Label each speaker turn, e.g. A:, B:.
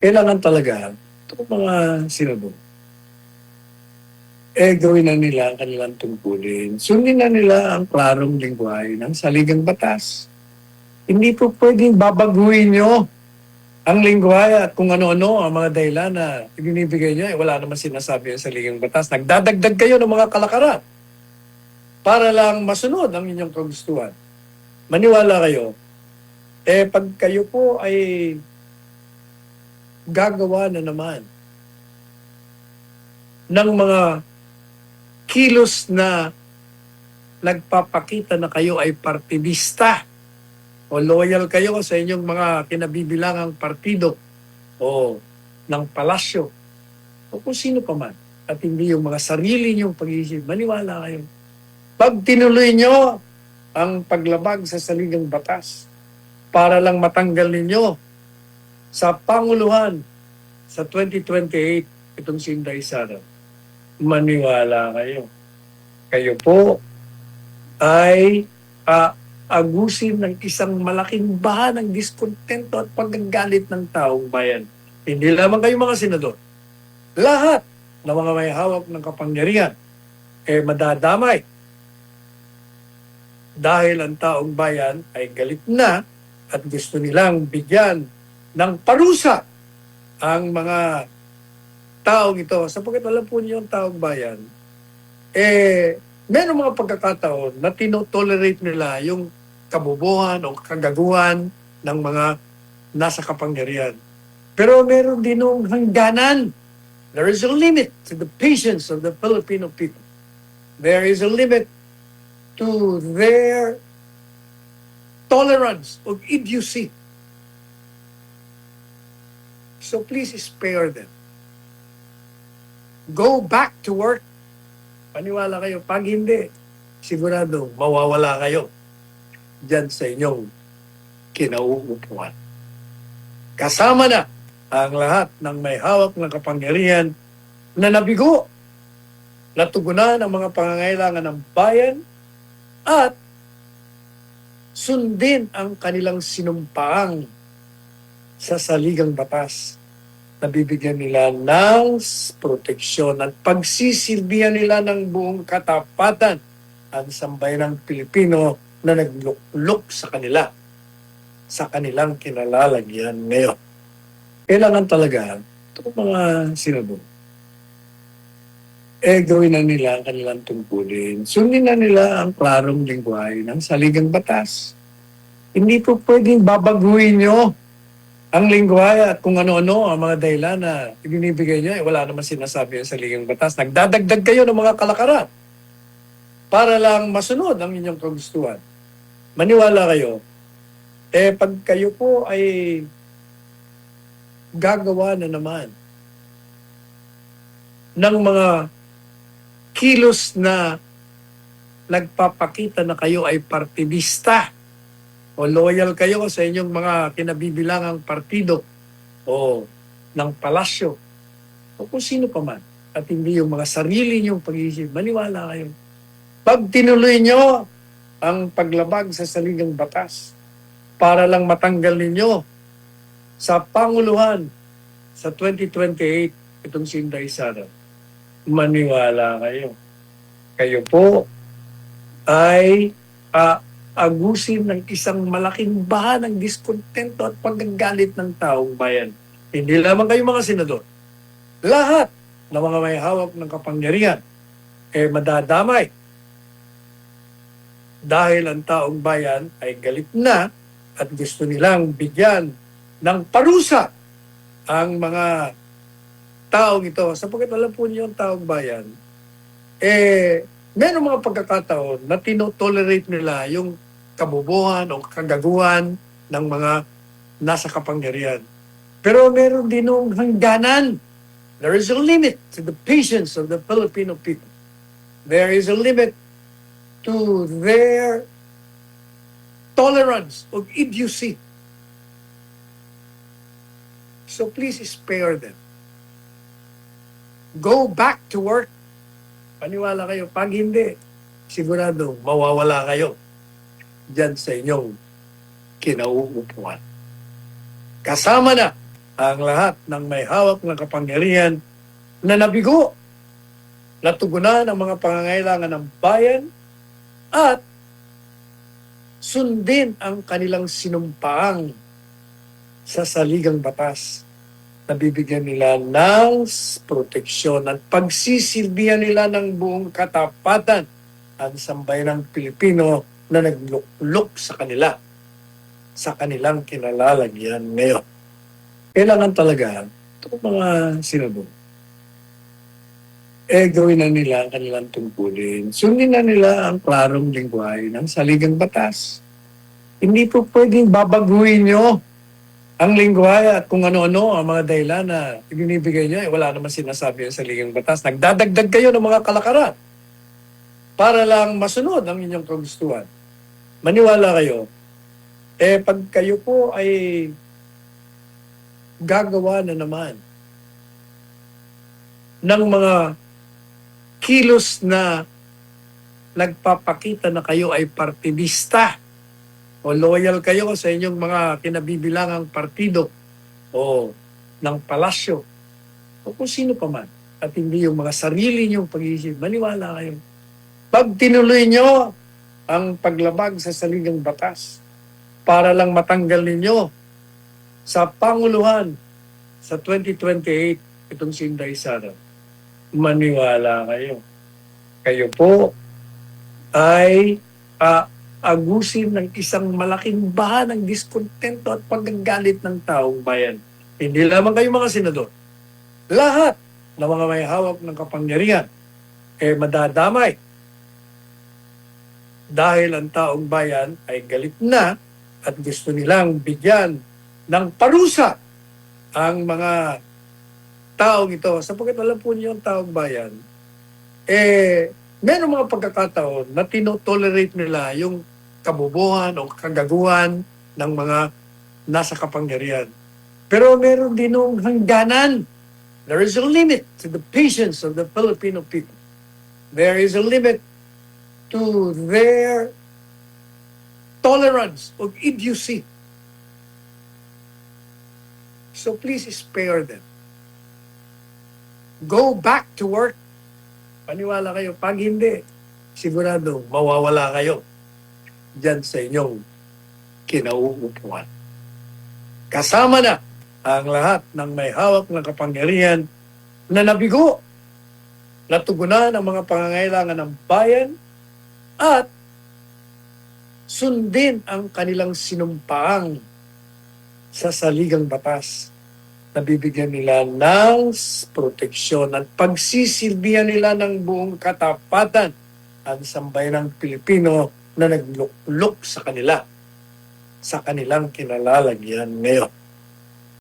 A: Kailangan talaga itong mga senador, gawin na nila ang kanilang tungkulin. Sundin na nila ang klarong lingwahe ng saligang batas. Hindi po pwedeng babaguhin nyo ang lingwahe at kung ano-ano ang mga dahilan na ibinibigay nyo, wala naman sinasabi ang saligang batas. Nagdadagdag kayo ng mga kalakaran para lang masunod ang inyong kagustuhan. Maniwala kayo, pag kayo po ay gagawa na naman ng mga kilos na nagpapakita na kayo ay partidista o loyal kayo sa inyong mga kinabibilangang partido o ng palasyo o kung sino pa man at hindi yung mga sarili niyong pag-iisip, maniwala kayo. Pag tinuloy nyo ang paglabag sa saligang batas para lang matanggal ninyo sa Panguluhan sa 2028 itong si Inday Sara, maniwala kayo. Kayo po ay agusin ng isang malaking baha ng diskontento at pagagalit ng taong bayan. Hindi lamang kayo mga senador. Lahat ng mga may hawak ng kapangyarihan madadamay dahil ang taong bayan ay galit na at gusto nilang bigyan ng parusa ang mga taong ito. Sapagkat alam po niyo ang taong bayan, meron mga pagkakataon na tinotolerate nila yung kabubuhan o kagaguhan ng mga nasa kapangyarihan. Pero meron din ng hangganan. There is a limit to the patience of the Filipino people. There is a limit to their tolerance of idiocy. So please spare them. Go back to work. Paniwala kayo. Pag hindi, sigurado mawawala kayo dyan sa inyong kinauupuan. Kasama na ang lahat ng may hawak ng kapangyarihan na nabigo, natugunan ang mga pangangailangan ng bayan at sundin ang kanilang sinumpaang sa saligang batas na bibigyan nila ng proteksyon at pagsisilbihan nila ng buong katapatan ang sambayanang Pilipino na naglukluk sa kanila, sa kanilang kinalalagyan ngayon. Kailangan talaga itong mga senador, gawin na nila ang kanilang tungkulin. Sundin na nila ang klarong lingwahe ng saligang batas. Hindi po pwedeng babaguhin nyo ang lingwahe at kung ano-ano ang mga dahilan na ibinibigay nyo, wala naman sinasabi ang saligang batas. Nagdadagdag kayo ng mga kalakaran para lang masunod ang inyong kagustuhan. Maniwala kayo, pag kayo po ay gagawa na naman ng mga kilos na nagpapakita na kayo ay partidista o loyal kayo sa inyong mga kinabibilangang partido o ng palasyo o kung sino pa man at hindi yung mga sarili niyong pag-iisip, maniwala kayo. Pag tinuloy nyo ang paglabag sa saligang batas para lang matanggal ninyo sa Panguluhan sa 2028 itong si Inday Sara, maniwala kayo. Kayo po ay agusin ng isang malaking baha ng diskontento at pagagalit ng taong bayan. Hindi lamang kayo mga senador. Lahat ng mga may hawak ng kapangyarihan madadamay dahil ang taong bayan ay galit na at gusto nilang bigyan ng parusa ang mga taong ito. Sapagkat alam po niyo ang taong bayan, meron mga pagkakataon na tinotolerate nila yung kabubuhan o kagaguhan ng mga nasa kapangyarihan. Pero meron din ng hangganan. There is a limit to the patience of the Filipino people. There is a limit to their tolerance of idiocy. So please spare them. Go back to work. Paniwala kayo. Pag hindi, sigurado mawawala kayo dyan sa inyong kinauupuan. Kasama na ang lahat ng may hawak ng kapangyarihan na nabigo, natugunan ang mga pangangailangan ng bayan at sundin ang kanilang sinumpaang sa saligang batas. Nabibigyan nila ng proteksyon at pagsisilbihan nila ng buong katapatan ang sambayanang Pilipino na nagluklok sa kanila, sa kanilang kinalalagyan ngayon. Kailangan talaga itong mga senador, gawin na nila ang kanilang tungkulin. Sundin na nila ang klarong lingwahe ng saligang batas. Hindi po pwedeng babaguhin nyo ang lingwahe at kung ano-ano ang mga dahilan na ibinibigay nyo, wala naman sinasabi ang saligang batas. Nagdadagdag kayo ng mga kalakaran para lang masunod ang inyong kagustuhan. Maniwala kayo, pag kayo po ay gagawa na naman ng mga kilos na nagpapakita na kayo ay partidista o loyal kayo sa inyong mga kinabibilangang partido o ng palasyo o kung sino pa man at hindi yung mga sarili niyong pag-iisip, maniwala kayo. Pag tinuloy nyo ang paglabag sa saligang batas para lang matanggal ninyo sa Panguluhan sa 2028 itong si Inday Sara, maniwala kayo. Kayo po ay agusin ng isang malaking bahan ng diskontento at pagagalit ng taong bayan. Hindi lamang kayo mga senador. Lahat ng mga may hawak ng kapangyarihan madadamay. Dahil ang taong bayan ay galit na at gusto nilang bigyan ng parusa ang mga taong ito. Sapagkat alam po niyo ang taong bayan, meron mga pagkakataon na tinotolerate nila yung kabubuhan o kagaguhan ng mga nasa kapangyarihan. Pero meron din ng hangganan. There is a limit to the patience of the Filipino people. There is a limit to their tolerance of idiocy. So please spare them. Go back to work. Paniwala kayo. Pag hindi, sigurado mawawala kayo dyan sa inyong kinauupuan. Kasama na ang lahat ng may hawak ng kapangyarihan na nabigo, natugunan ang mga pangangailangan ng bayan at sundin ang kanilang sinumpaang sa saligang batas. Nabibigyan nila ng proteksyon at pagsisilbihan nila ng buong katapatan ang sambayanang Pilipino na nagluklok sa kanila, sa kanilang kinalalagyan ngayon.